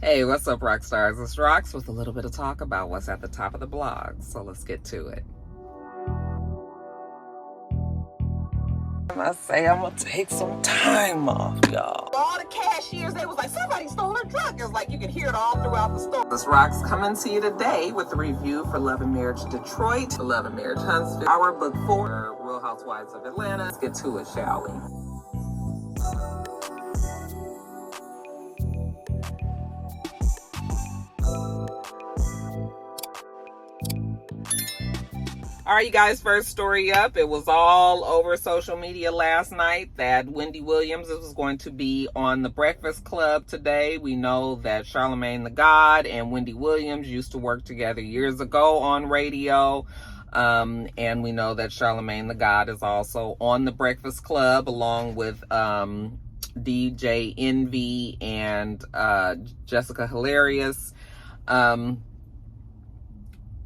Hey, what's up, Roxstars? It's Rox with a little bit of talk about what's at the top of the blog. So let's get to it. I say I'm gonna take some time off, y'all. All the cashiers, they was like, somebody stole her truck. It's like you could hear it all throughout the store. This Rox coming to you today with a review for Love and Marriage Detroit, Love and Marriage Huntsville, our book 4, Real Housewives of Atlanta. Let's get to it, shall we? All right, you guys, first story up. It was all over social media last night that Wendy Williams was going to be on The Breakfast Club today. We know that Charlamagne the God and Wendy Williams used to work together years ago on radio. And we know that Charlamagne the God is also on The Breakfast Club along with DJ Envy and Jessica Hilarious.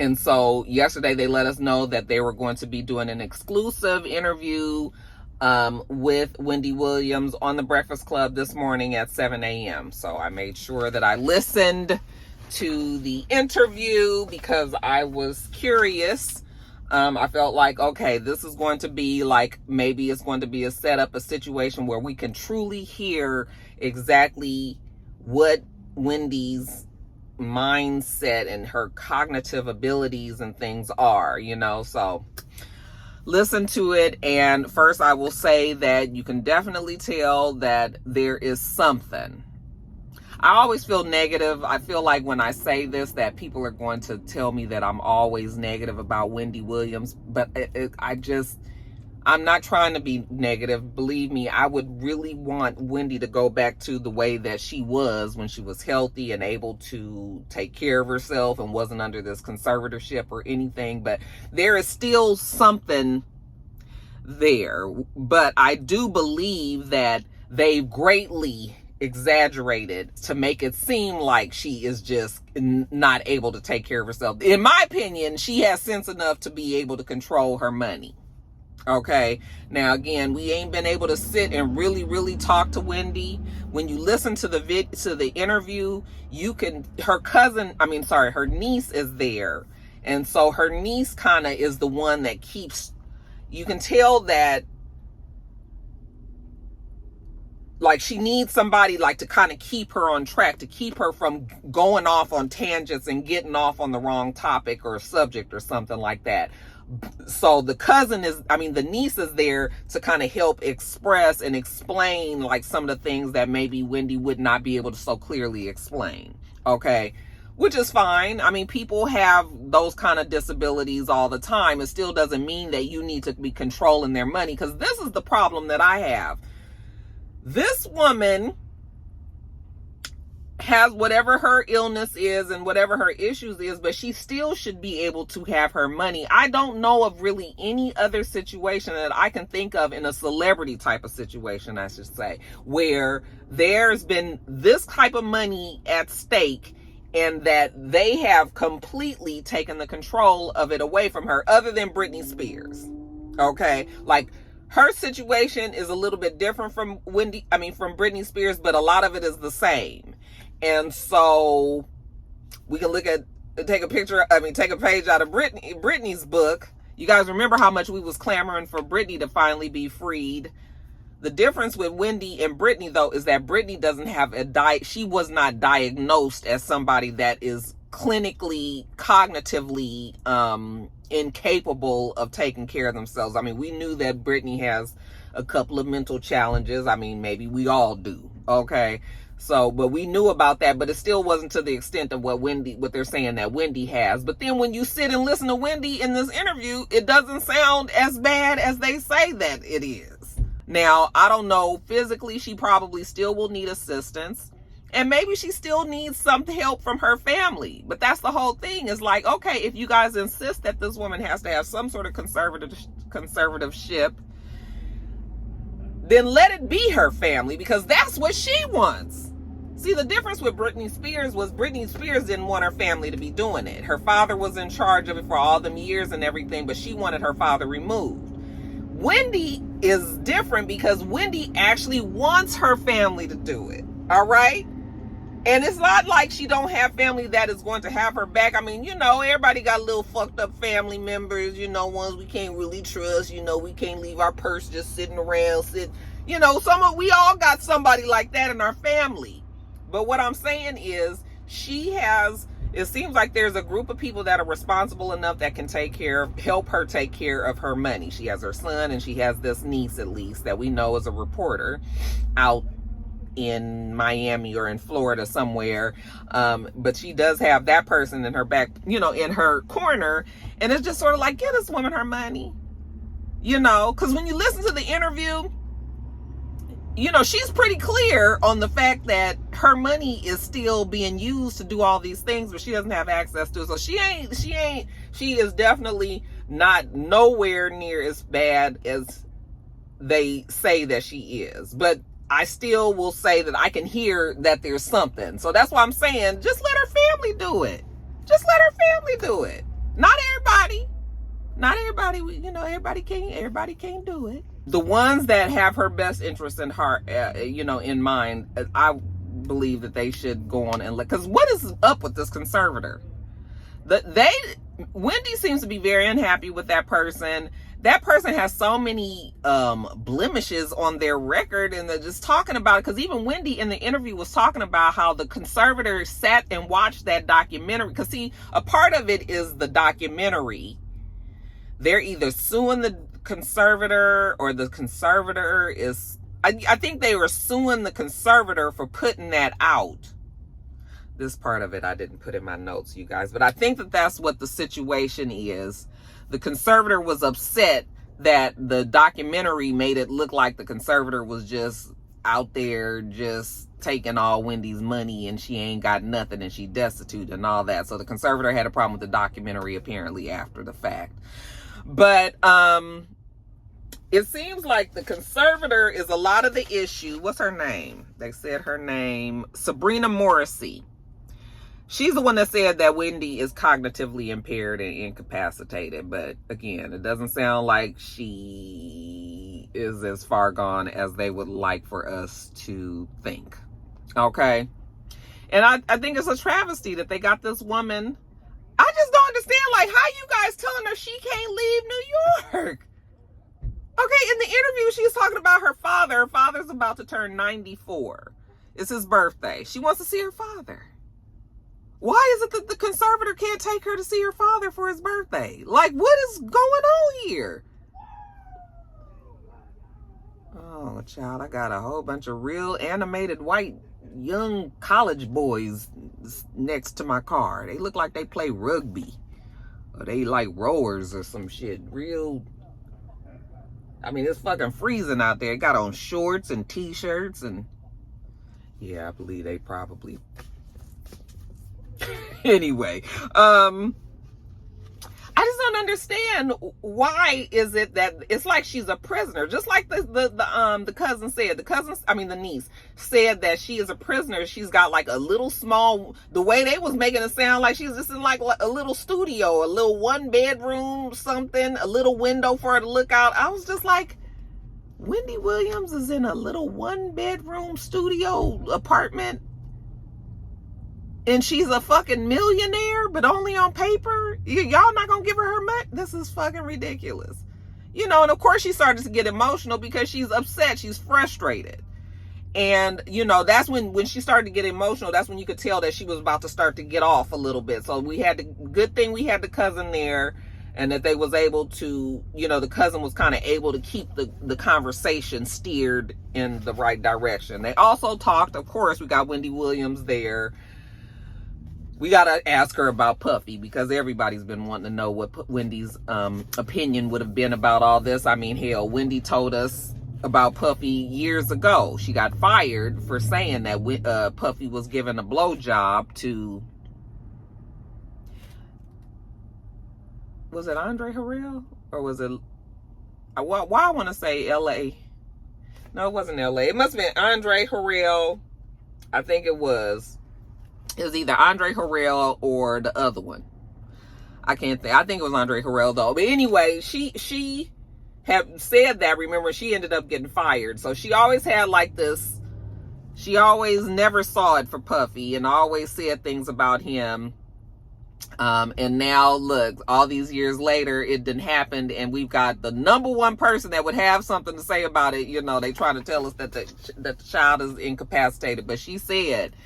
And so yesterday they let us know that they were going to be doing an exclusive interview with Wendy Williams on The Breakfast Club this morning at 7 a.m. So I made sure that I listened to the interview because I was curious. I felt like, okay, this is going to be like, maybe it's going to be a setup, a situation where we can truly hear exactly what Wendy's mindset and her cognitive abilities and things are, so listen to it. And first I will say that you can definitely tell that there is something. I always feel negative. I feel like when I say this that people are going to tell me that I'm always negative about Wendy Williams, but I'm not trying to be negative. Believe me, I would really want Wendy to go back to the way that she was when she was healthy and able to take care of herself and wasn't under this conservatorship or anything. But there is still something there. But I do believe that they've greatly exaggerated to make it seem like she is just not able to take care of herself. In my opinion, she has sense enough to be able to control her money. Okay, now again, we ain't been able to sit and really talk to Wendy. When you listen to the interview, her niece is there. And so her niece kind of is the one that you can tell that like she needs somebody like to kind of keep her on track, to keep her from going off on tangents and getting off on the wrong topic or subject or something like that. So the niece is there to kind of help express and explain like some of the things that maybe Wendy would not be able to so clearly explain. Okay. Which is fine. People have those kind of disabilities all the time. It still doesn't mean that you need to be controlling their money, because this is the problem that I have. This woman has whatever her illness is and whatever her issues is, but she still should be able to have her money. I don't know of really any other situation that I can think of in a celebrity type of situation, I should say, where there's been this type of money at stake and that they have completely taken the control of it away from her, other than Britney Spears. Okay? Like, her situation is a little bit different from from Britney Spears, but a lot of it is the same. And so we can take a page out of Britney's book. You guys remember how much we was clamoring for Britney to finally be freed. The difference with Wendy and Britney, though, is that Britney doesn't have she was not diagnosed as somebody that is clinically, cognitively, incapable of taking care of themselves. We knew that Britney has a couple of mental challenges. Maybe we all do. Okay. So, but we knew about that, but it still wasn't to the extent of what they're saying that Wendy has. But then when you sit and listen to Wendy in this interview, it doesn't sound as bad as they say that it is. Now, I don't know, physically, she probably still will need assistance. And maybe she still needs some help from her family. But that's the whole thing, is like, okay, if you guys insist that this woman has to have some sort of conservativeship, then let it be her family, because that's what she wants. See, the difference with Britney Spears was Britney Spears didn't want her family to be doing it. Her father was in charge of it for all them years and everything, but she wanted her father removed. Wendy is different because Wendy actually wants her family to do it. All right? And it's not like she don't have family that is going to have her back. I mean, everybody got little fucked up family members, ones we can't really trust, we can't leave our purse just sitting around, we all got somebody like that in our family. But what I'm saying is it seems like there's a group of people that are responsible enough that can help her take care of her money. She has her son and she has this niece, at least, that we know is a reporter out in Miami or in Florida somewhere. But she does have that person in her back, in her corner. And it's just sort of like, get this woman her money, because when you listen to the interview, she's pretty clear on the fact that her money is still being used to do all these things, but she doesn't have access to it. So she is definitely not nowhere near as bad as they say that she is. But I still will say that I can hear that there's something. So that's why I'm saying, just let her family do it. Just let her family do it. Not everybody. Everybody can't do it. The ones that have her best interest in heart, in mind, I believe that they should go on and because what is up with this conservator? Wendy seems to be very unhappy with that person. That person has so many blemishes on their record, and they're just talking about it. Because even Wendy in the interview was talking about how the conservator sat and watched that documentary. Because see, a part of it is the documentary. They're either suing the conservator or the conservator is, I think they were suing the conservator for putting that out. This part of it I didn't put in my notes, you guys, but I think that that's what the situation is. The conservator was upset that the documentary made it look like the conservator was just out there just taking all Wendy's money and she ain't got nothing and she destitute and all that. So the conservator had a problem with the documentary apparently after the fact. But it seems like the conservator is a lot of the issue. What's her name? They said her name, Sabrina Morrissey. She's the one that said that Wendy is cognitively impaired and incapacitated. But again, it doesn't sound like she is as far gone as they would like for us to think. Okay? And I think it's a travesty that they got this woman. I just don't understand, like, how you guys telling her she can't leave New York? Okay, in the interview, she's talking about her father. Her father's about to turn 94. It's his birthday. She wants to see her father. Why is it that the conservator can't take her to see her father for his birthday? Like, what is going on here? Oh, child, I got a whole bunch of real animated white young college boys next to my car. They look like they play rugby. Or they like rowers or some shit. Real... I mean, it's fucking freezing out there. Got on shorts and t-shirts and... Yeah, I believe they probably... Anyway, I just don't understand why is it that it's like she's a prisoner, just like the cousin said. The niece said that she is a prisoner. She's got like a little small, the way they was making it sound like she's just in like a little studio, a little 1-bedroom something, a little window for her to look out. I was just like, Wendy Williams is in a little 1-bedroom studio apartment. And she's a fucking millionaire, but only on paper? Y'all not gonna give her money? This is fucking ridiculous. And of course she started to get emotional because she's upset. She's frustrated. And, that's when she started to get emotional, that's when you could tell that she was about to start to get off a little bit. So good thing we had the cousin there and that they was able to, the cousin was kind of able to keep the conversation steered in the right direction. They also talked, of course, we got Wendy Williams there. We got to ask her about Puffy because everybody's been wanting to know what Wendy's opinion would have been about all this. I mean, hell, Wendy told us about Puffy years ago. She got fired for saying that Puffy was giving a blowjob to... Was it Andre Harrell? Or was it... Why I want to say L.A.? No, it wasn't L.A. It must have been Andre Harrell. I think it was... It was either Andre Harrell or the other one. I can't think. I think it was Andre Harrell though. But anyway, she had said that. Remember, she ended up getting fired. So she always had like this. she always never saw it for Puffy and always said things about him. And now look, all these years later, it didn't happen, and we've got the number one person that would have something to say about it. You know, they try to tell us that the child is incapacitated, but she said,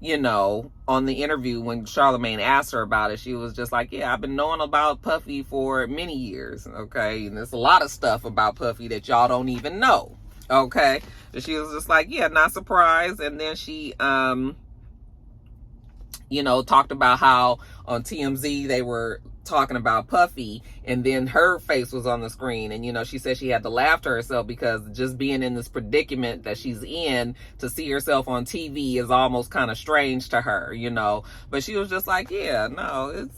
you know, on the interview when Charlamagne asked her about it, she was just like, yeah, I've been knowing about Puffy for many years, okay? And there's a lot of stuff about Puffy that y'all don't even know, okay? And she was just like, yeah, not surprised. And then she, you know, talked about how on TMZ they were talking about Puffy, and then her face was on the screen, and you know, she said she had to laugh to herself because just being in this predicament that she's in, to see herself on TV is almost kind of strange to her, you know. But she was just like, yeah, no,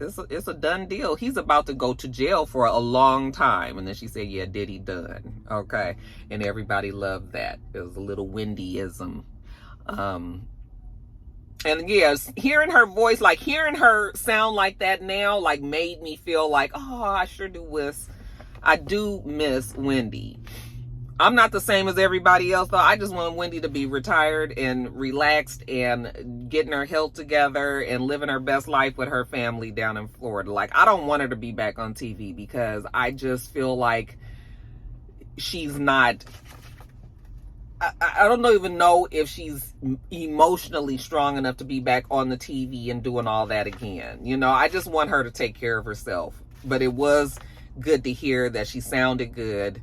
it's a done deal. He's about to go to jail for a long time. And then she said, yeah, Diddy done, okay? And everybody loved that. It was a little Wendyism. And yes, hearing her voice, like hearing her sound like that now, like made me feel like, oh, I sure do miss Wendy. I'm not the same as everybody else, though. I just want Wendy to be retired and relaxed and getting her health together and living her best life with her family down in Florida. Like, I don't want her to be back on TV because I just feel like she's not... I don't even know if she's emotionally strong enough to be back on the TV and doing all that again. You know, I just want her to take care of herself. But it was good to hear that she sounded good,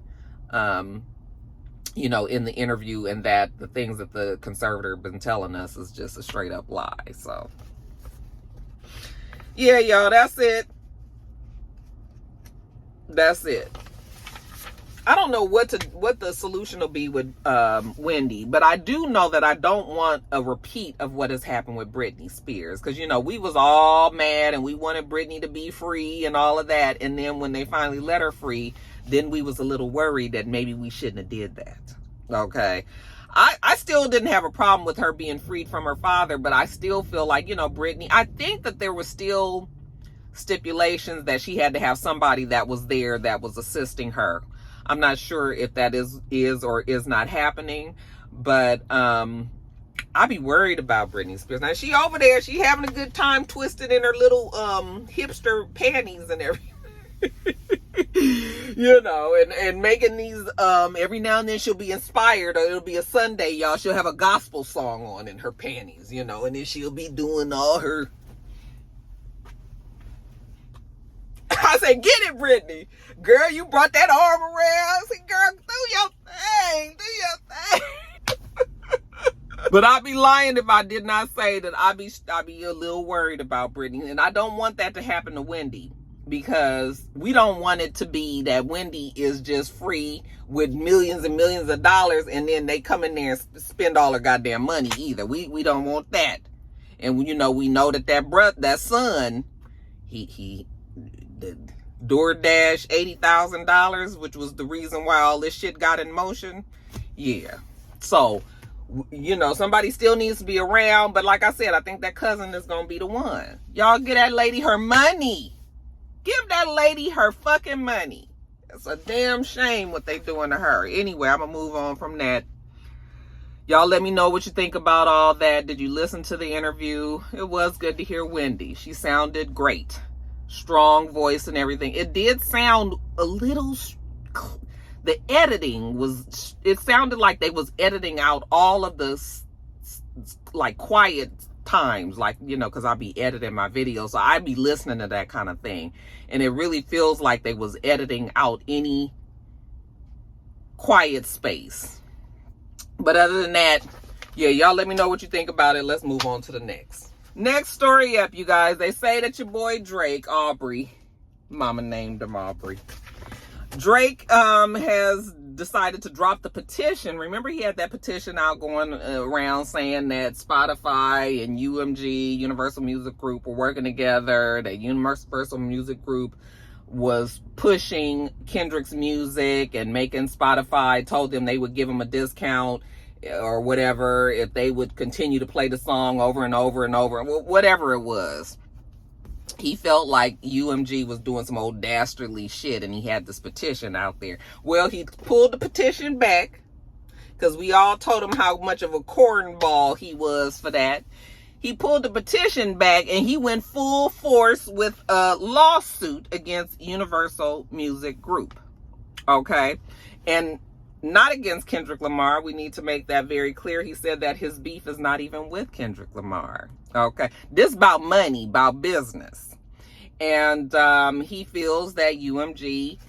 you know, in the interview, and that the things that the conservator been telling us is just a straight up lie. So, yeah, y'all, that's it. That's it. I don't know what the solution will be with Wendy, but I do know that I don't want a repeat of what has happened with Britney Spears, because you know, we was all mad and we wanted Britney to be free and all of that, and then when they finally let her free, then we was a little worried that maybe we shouldn't have did that. Okay, I still didn't have a problem with her being freed from her father, but I still feel like, you know, Britney, I think that there was still stipulations that she had to have somebody that was there that was assisting her. I'm not sure if that is or is not happening, but I be worried about Britney Spears. Now, she over there, she having a good time twisted in her little hipster panties and everything. You know, and making these, every now and then she'll be inspired, or it'll be a Sunday, y'all, she'll have a gospel song on in her panties, you know, and then she'll be doing all her... I said, get it, Britney. Girl, you brought that arm around. I said, girl, do your thing. Do your thing. But I'd be lying if I did not say that I'd be a little worried about Britney. And I don't want that to happen to Wendy, because we don't want it to be that Wendy is just free with millions and millions of dollars, and then they come in there and spend all her goddamn money either. We don't want that. And, you know, we know that son, he DoorDash $80,000, which was the reason why all this shit got in motion. Yeah. So, you know, somebody still needs to be around. But like I said, I think that cousin is going to be the one. Y'all give that lady her money. Give that lady her fucking money. It's a damn shame what they doing to her. Anyway, I'm going to move on from that. Y'all let me know what you think about all that. Did you listen to the interview? It was good to hear Wendy. She sounded great. Strong voice and everything. It did sound a little, the editing was, it sounded like they was editing out all of the like quiet times, like, you know, because I be editing my videos, so I be listening to that kind of thing, and it really feels like they was editing out any quiet space. But other than that, yeah, y'all let me know what you think about it. Let's move on to the next story up, you guys. They say that your boy Drake, Aubrey, mama named him Aubrey, Drake has decided to drop the petition. Remember, he had that petition out going around saying that Spotify and UMG, Universal Music Group, were working together, that Universal Music Group was pushing Kendrick's music and making Spotify, told them they would give him a discount or whatever if they would continue to play the song over and over and over, whatever it was. He felt like UMG was doing some old dastardly shit, and he had this petition out there. Well, he pulled the petition back because we all told him how much of a cornball he was for that. He pulled the petition back and he went full force with a lawsuit against Universal Music Group. Okay? And not against Kendrick Lamar. We need to make that very clear. He said that his beef is not even with Kendrick Lamar. Okay? This about money, about business. And he feels that UMG,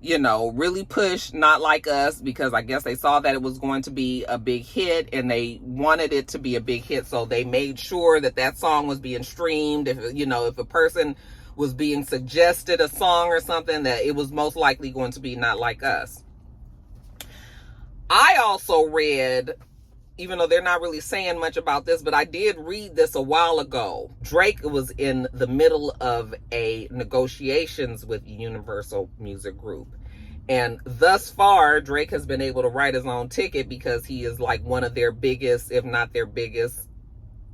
you know, really pushed Not Like Us because I guess they saw that it was going to be a big hit and they wanted it to be a big hit. So they made sure that that song was being streamed. If, you know, if a person was being suggested a song or something, that it was most likely going to be Not Like Us. I also read, even though they're not really saying much about this, but I did read this a while ago. Drake was in the middle of a negotiations with Universal Music Group. And thus far, Drake has been able to write his own ticket because he is like one of their biggest, if not their biggest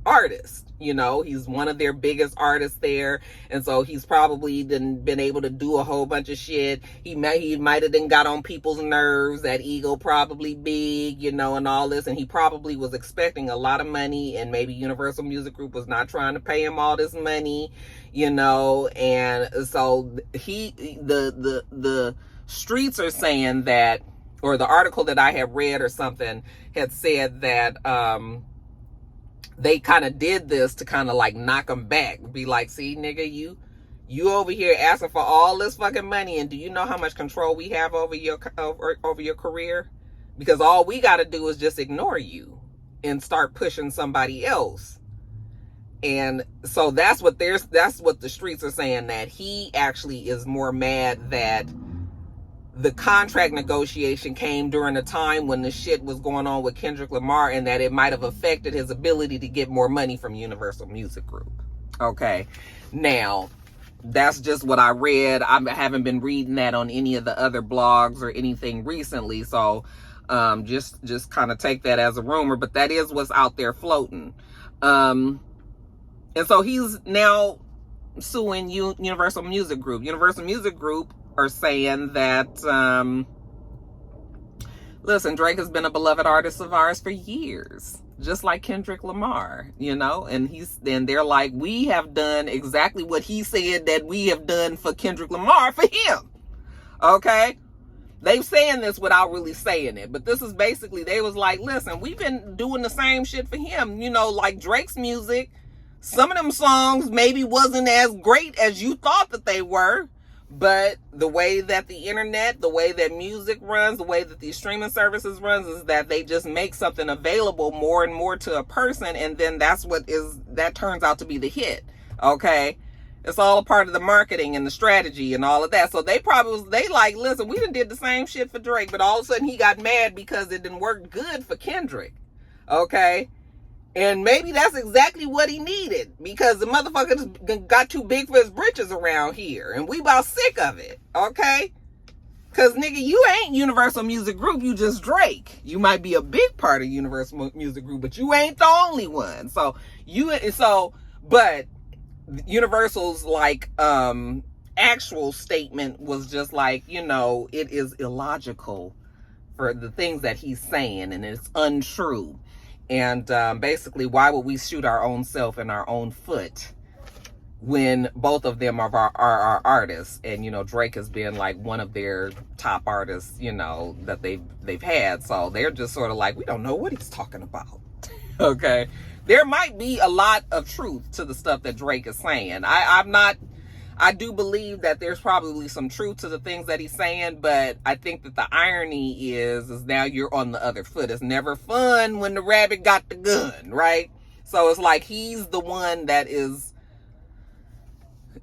artists. You know, he's one of their biggest artists there. And so he's probably been able to do a whole bunch of shit. He might have then got on people's nerves. That ego probably big, you know, and all this. And he probably was expecting a lot of money, and maybe Universal Music Group was not trying to pay him all this money, you know. And so the streets are saying that, or the article that I had read or something had said that, they kind of did this to kind of like knock him back. Be like, see, nigga, you over here asking for all this fucking money, and do you know how much control we have over your career? Because all we got to do is just ignore you and start pushing somebody else. And so that's what the streets are saying, that he actually is more mad that the contract negotiation came during a time when the shit was going on with Kendrick Lamar, and that it might have affected his ability to get more money from Universal Music Group. Okay. Now, that's just what I read. I haven't been reading that on any of the other blogs or anything recently. So, just kind of take that as a rumor, but that is what's out there floating. And so he's now suing Universal Music Group. Universal Music Group are saying that, listen, Drake has been a beloved artist of ours for years, just like Kendrick Lamar, you know, and they're like, we have done exactly what he said that we have done for Kendrick Lamar for him. Okay. They've saying this without really saying it, but this is basically, they was like, listen, we've been doing the same shit for him, you know, like Drake's music. Some of them songs maybe wasn't as great as you thought that they were. But the way that the internet, the way that music runs, the way that these streaming services runs, is that they just make something available more and more to a person, and then that turns out to be the hit. Okay, it's all a part of the marketing and the strategy and all of that. So they like, listen, we done did the same shit for Drake, but all of a sudden he got mad because it didn't work good for Kendrick. Okay. And maybe that's exactly what he needed, because the motherfucker got too big for his britches around here. And we about sick of it, okay? Because, nigga, you ain't Universal Music Group. You just Drake. You might be a big part of Universal Music Group, but you ain't the only one. But Universal's, like, actual statement was just like, you know, it is illogical for the things that he's saying, and it's untrue. And basically, why would we shoot our own self in our own foot when both of them are our artists? And, you know, Drake has been like one of their top artists, you know, that they've had. So they're just sort of like, we don't know what he's talking about. Okay. There might be a lot of truth to the stuff that Drake is saying. I do believe that there's probably some truth to the things that he's saying, but I think that the irony is now you're on the other foot. It's never fun when the rabbit got the gun, right? So it's like he's the one that is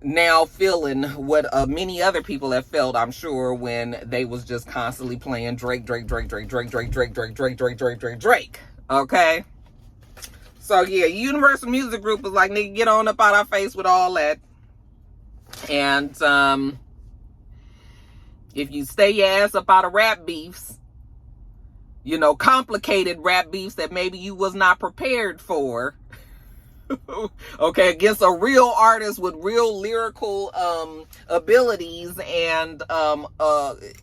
now feeling what many other people have felt, I'm sure, when they was just constantly playing Drake. Okay? So yeah, Universal Music Group was like, nigga, get on up out our face with all that. And if you stay your ass up out of rap beefs, you know, complicated rap beefs that maybe you was not prepared for, okay, against a real artist with real lyrical abilities and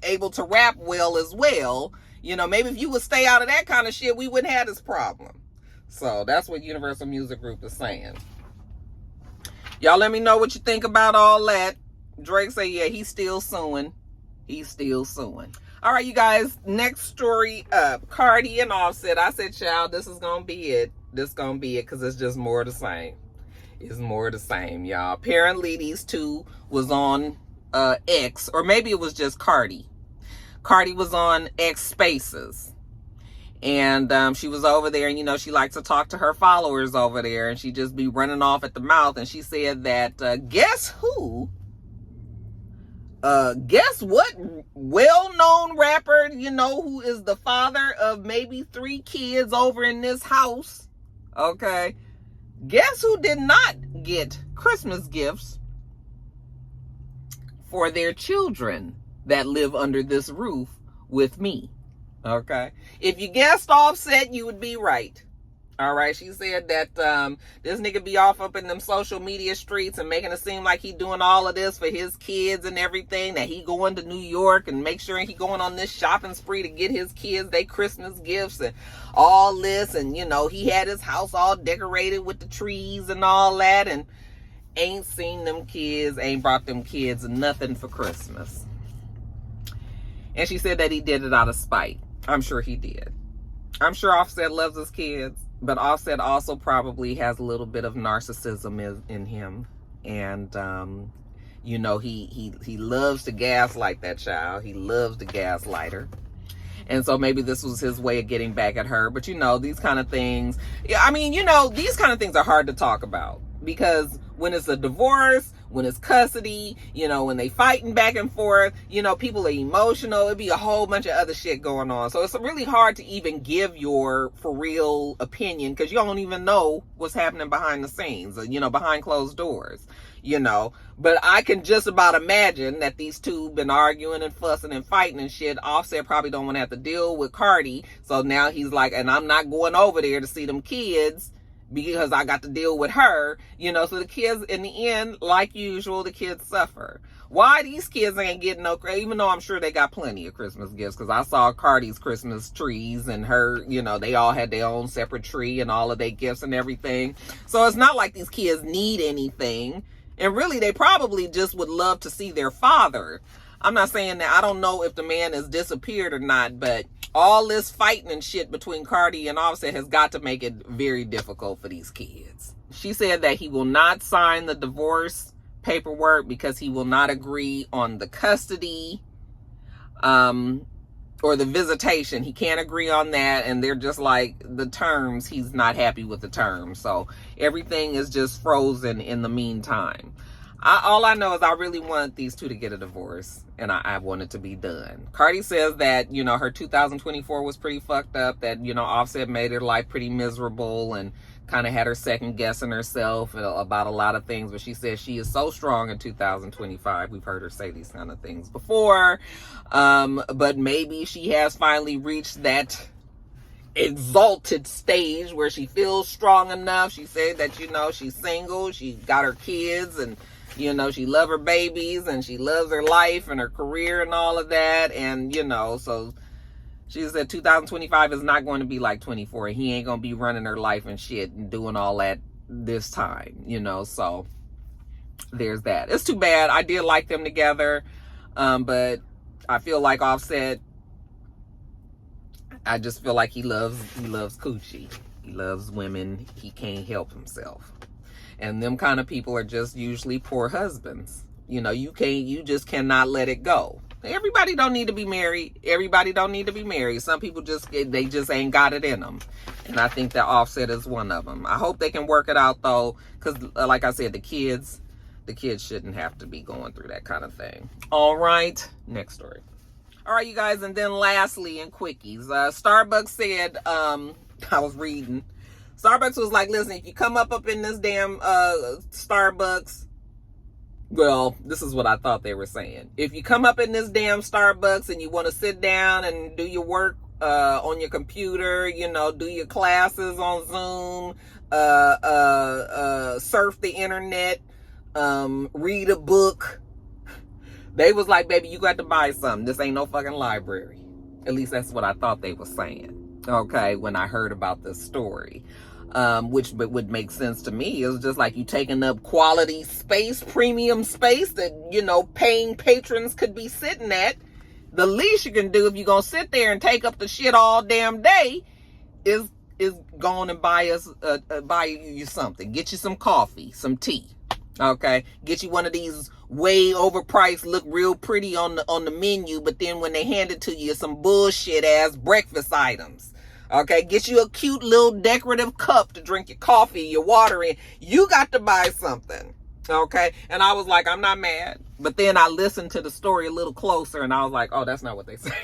able to rap well as well, You know, maybe if you would stay out of that kind of shit, we wouldn't have this problem. So that's what Universal Music Group is saying. Y'all let me know what you think about all that. Drake say, yeah, he's still suing. He's still suing. All right, you guys, next story up. Cardi and Offset. I said, child, this is going to be it. This is going to be it because it's just more of the same. It's more of the same, y'all. Apparently, these two was on X, or maybe it was just Cardi. Cardi was on X Spaces. And she was over there, and, you know, she likes to talk to her followers over there, and she just be running off at the mouth. And she said that, guess who? Guess what well-known rapper, you know, who is the father of maybe 3 kids over in this house? Okay. Guess who did not get Christmas gifts for their children that live under this roof with me? Okay. If you guessed Offset, you would be right. All right. She said that this nigga be off up in them social media streets and making it seem like he doing all of this for his kids and everything, that he going to New York and make sure he going on this shopping spree to get his kids their Christmas gifts and all this. And, you know, he had his house all decorated with the trees and all that, and ain't seen them kids, ain't brought them kids nothing for Christmas. And she said that he did it out of spite. I'm sure he did. I'm sure Offset loves his kids, but Offset also probably has a little bit of narcissism in him. And, you know, he loves to gaslight that child. He loves to gaslight her. And so maybe this was his way of getting back at her. But, you know, these kind of things, I mean, you know, these kind of things are hard to talk about, because when it's a divorce, when it's custody, you know, when they fighting back and forth, you know, people are emotional. It'd be a whole bunch of other shit going on. So it's really hard to even give your for real opinion, because you don't even know what's happening behind the scenes, you know, behind closed doors, you know. But I can just about imagine that these two been arguing and fussing and fighting and shit. Offset probably don't want to have to deal with Cardi. So now he's like, and I'm not going over there to see them kids because I got to deal with her, you know. So the kids, in the end, like usual, the kids suffer. Why these kids ain't getting no, even though I'm sure they got plenty of Christmas gifts, because I saw Cardi's Christmas trees and her, you know, they all had their own separate tree and all of their gifts and everything. So it's not like these kids need anything. And really, they probably just would love to see their father. I'm not saying that, I don't know if the man has disappeared or not, but all this fighting and shit between Cardi and Offset has got to make it very difficult for these kids. She said that he will not sign the divorce paperwork because he will not agree on the custody or the visitation. He can't agree on that, and they're just like the terms, he's not happy with the terms. So everything is just frozen in the meantime. All I know is I really want these two to get a divorce, and I want it to be done. Cardi says that, you know, her 2024 was pretty fucked up, that, you know, Offset made her life pretty miserable and kind of had her second guessing herself about a lot of things. But she says she is so strong in 2025. We've heard her say these kind of things before. But maybe she has finally reached that exalted stage where she feels strong enough. She said that, you know, she's single, she got her kids, and, you know, she loves her babies, and she loves her life and her career and all of that. And, you know, so she said 2025 is not going to be like 24. He ain't going to be running her life and shit and doing all that this time, you know. So there's that. It's too bad. I did like them together. But I feel like Offset, I just feel like he loves coochie. He loves women. He can't help himself. And them kind of people are just usually poor husbands. You know, you just cannot let it go. Everybody don't need to be married. Everybody don't need to be married. Some people they just ain't got it in them. And I think that Offset is one of them. I hope they can work it out though, because like I said, the kids shouldn't have to be going through that kind of thing. All right, next story. All right, you guys, and then lastly, in quickies, Starbucks said, I was reading, Starbucks was like, listen, if you come up in this damn Starbucks, well, this is what I thought they were saying. If you come up in this damn Starbucks and you want to sit down and do your work on your computer, you know, do your classes on Zoom, surf the internet, read a book, they was like, baby, you got to buy something. This ain't no fucking library. At least that's what I thought they were saying, okay, when I heard about this story. Which would make sense to me. It was just like you taking up quality space, premium space that, you know, paying patrons could be sitting at. The least you can do if you're going to sit there and take up the shit all damn day is go on and buy you something. Get you some coffee, some tea. Okay? Get you one of these way overpriced, look real pretty on the menu, but then when they hand it to you, it's some bullshit ass breakfast items. Okay, get you a cute little decorative cup to drink your coffee, your water in. You got to buy something. Okay, and I was like, I'm not mad. But then I listened to the story a little closer and I was like, oh, that's not what they said.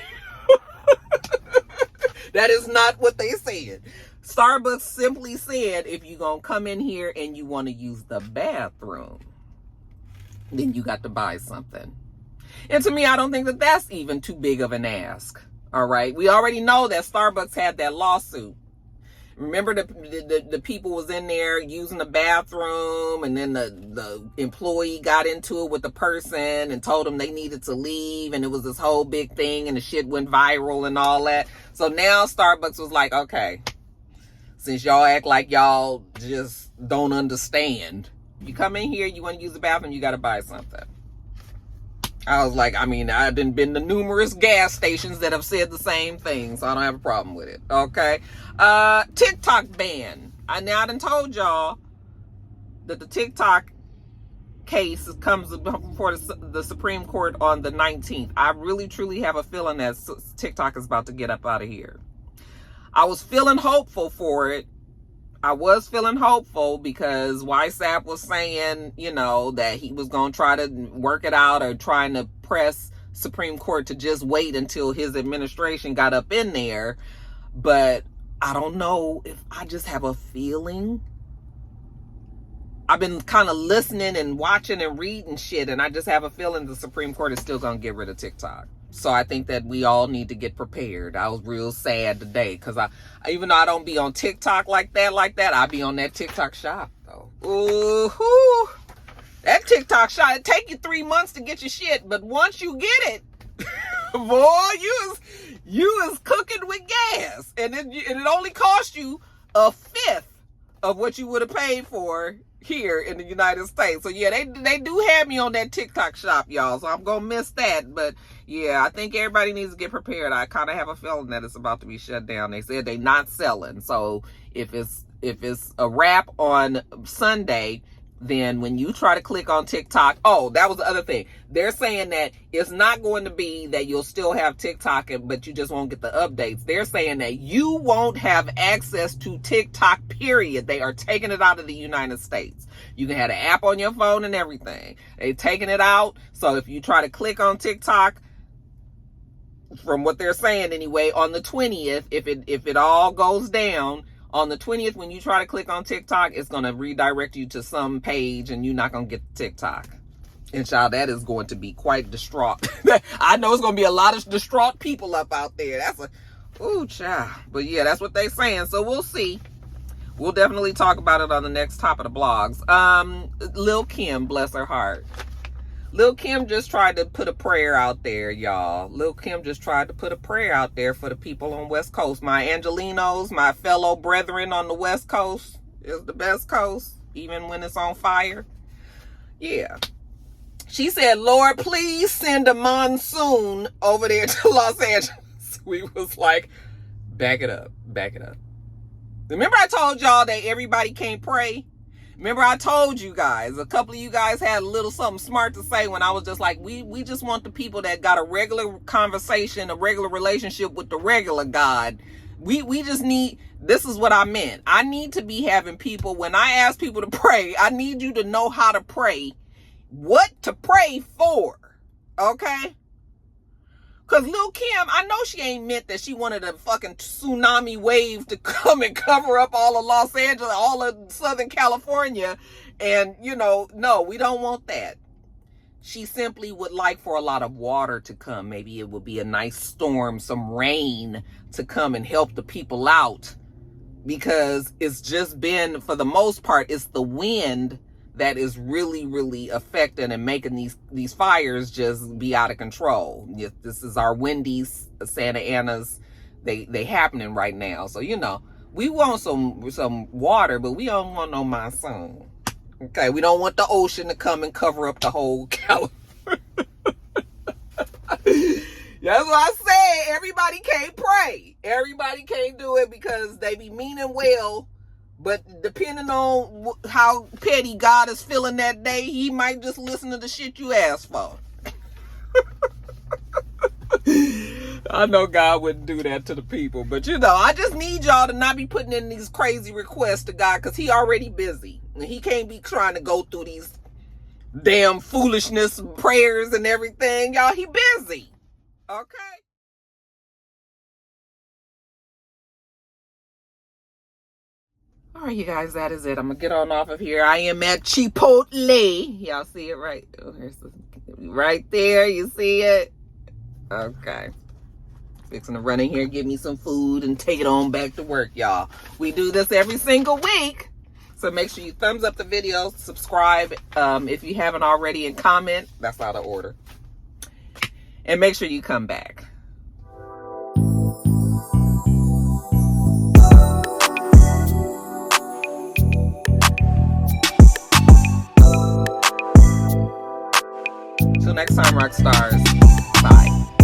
That is not what they said. Starbucks simply said, if you're going to come in here and you want to use the bathroom, then you got to buy something. And to me, I don't think that that's even too big of an ask. All right. We already know that Starbucks had that lawsuit. Remember the people was in there using the bathroom, and then the employee got into it with the person and told them they needed to leave, and it was this whole big thing and the shit went viral and all that. So now Starbucks was like, okay, since y'all act like y'all just don't understand, you come in here, you want to use the bathroom, you got to buy something. I was like, I mean, I've been to numerous gas stations that have said the same thing, so I don't have a problem with it. Okay. TikTok ban. I done told y'all that the TikTok case comes before the Supreme Court on the 19th. I really, truly have a feeling that TikTok is about to get up out of here. I was feeling hopeful for it. I was feeling hopeful because WhatsApp was saying, you know, that he was going to try to work it out or trying to press Supreme Court to just wait until his administration got up in there. But I don't know if I just have a feeling. I've been kind of listening and watching and reading shit, and I just have a feeling the Supreme Court is still going to get rid of TikTok. So I think that we all need to get prepared. I was real sad today because I even though I don't be on TikTok like that, I be on that TikTok shop though. Ooh, that TikTok shop, it take you 3 months to get your shit, but once you get it, boy, you is cooking with gas, and it only cost you 1/5 of what you would have paid for here in the United States. So yeah, they do have me on that TikTok shop, y'all. So I'm gonna miss that. But yeah, I think everybody needs to get prepared. I kind of have a feeling that it's about to be shut down. They said they're not selling. So if it's a wrap on Sunday, then when you try to click on TikTok, oh, that was the other thing. They're saying that it's not going to be that you'll still have TikTok, but you just won't get the updates. They're saying that you won't have access to TikTok, period. They are taking it out of the United States. You can have the app on your phone and everything. They're taking it out. So if you try to click on TikTok, from what they're saying anyway, on the 20th, if it all goes down, on the 20th, when you try to click on TikTok, it's going to redirect you to some page and you're not going to get the TikTok. And child, that is going to be quite distraught. I know it's going to be a lot of distraught people up out there. Ooh, child. But yeah, that's what they're saying. So we'll see. We'll definitely talk about it on the next top of the blogs. Lil' Kim, bless her heart. Lil' Kim just tried to put a prayer out there, y'all. Lil' Kim just tried to put a prayer out there for the people on West Coast. My Angelinos, my fellow brethren on the West Coast, is the best coast, even when it's on fire. Yeah. She said, Lord, please send a monsoon over there to Los Angeles. We was like, back it up, back it up. Remember I told y'all that everybody can't pray? Remember I told you guys, a couple of you guys had a little something smart to say when I was just like, we just want the people that got a regular conversation, a regular relationship with the regular God. We just need, this is what I meant. I need to be having people, when I ask people to pray, I need you to know how to pray, what to pray for, okay? Because Lil' Kim, I know she ain't meant that she wanted a fucking tsunami wave to come and cover up all of Los Angeles, all of Southern California. And, you know, no, we don't want that. She simply would like for a lot of water to come. Maybe it would be a nice storm, some rain to come and help the people out. Because it's just been, for the most part, it's the wind that is really, really affecting and making these fires just be out of control. This is our Wendy's, Santa Ana's, they happening right now. So, you know, we want some water, but we don't want no monsoon. Okay, we don't want the ocean to come and cover up the whole California. That's what I said. Everybody can't pray. Everybody can't do it because they be meaning well. But depending on how petty God is feeling that day, he might just listen to the shit you asked for. I know God wouldn't do that to the people. But, you know, I just need y'all to not be putting in these crazy requests to God because he already busy. And he can't be trying to go through these damn foolishness prayers and everything. Y'all, he busy. Okay. All right, you guys, that is it. I'm gonna get on off of here. I am at Chipotle. Y'all see it right? Oh, right there. You see it? Okay. Fixing to run in here, get me some food, and take it on back to work, y'all. We do this every single week. So make sure you thumbs up the video, subscribe if you haven't already, and comment. That's out of order. And make sure you come back. Till next time, Roxstars. Bye.